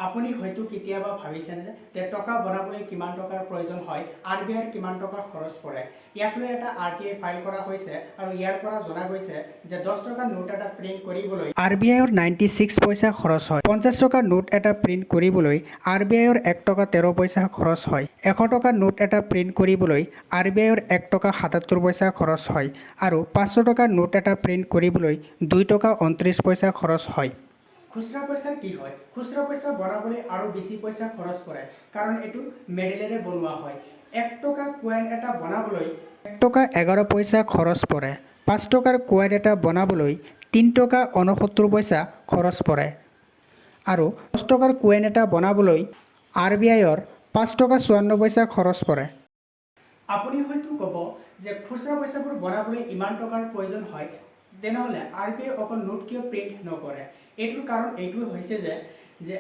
আপুনি হয়তো কেতিয়াবা ভাবিছেনে যে টকা বনাবলৈ কিমান টকাৰ প্ৰয়োজন হয়, RBIৰ কিমান টকা খৰচ পৰে। ইয়াক লৈ এটা RTI ফাইল কৰা হৈছে আৰু ইয়াৰ পৰা জনা গৈছে যে 10 টকাৰ নোট এটা প্ৰিণ্ট কৰিবলৈ RBIৰ 96 পইচা খৰচ হয়। 50 টকাৰ নোট এটা প্ৰিণ্ট কৰিবলৈ RBIৰ 1 টকা 13 পইচা খৰচ হয়। 100 টকাৰ নোট এটা প্ৰিণ্ট কৰিবলৈ RBIৰ 1 টকা 77 পইচা খৰচ হয় আৰু 500 টকাৰ নোট এটা প্ৰিণ্ট কৰিবলৈ 2 টকা 29 পইচা খৰচ হয়। খুচৰা পইচা কি হয়? খুচৰা পইচা বনাবলৈ আৰু বেছি পইচা খৰচ কৰে, কাৰণ এইটো মেডেলেৰে বনোৱা হয়। 1 টকা কয়েন এটা বনাবলৈ 1 টকা 11 পইচা খৰচ পৰে। 5 টকাৰ কয়েন এটা বনাবলৈ 3 টকা 69 পইচা খৰচ পৰে আৰু 10 টকাৰ কয়েন এটা বনাবলৈ RBIৰ 5 টকা 54 পইচা খৰচ পৰে। আপুনি হয়তো ক'ব যে খুচৰা পইচাবোৰ বনাবলৈ ইমান টকাৰ প্ৰয়োজন হয়, তেনেহ'লে RBI অকল নোট কিয় প্ৰিণ্ট নকৰে? এইটোৰ কাৰণ এইটো হৈছে যে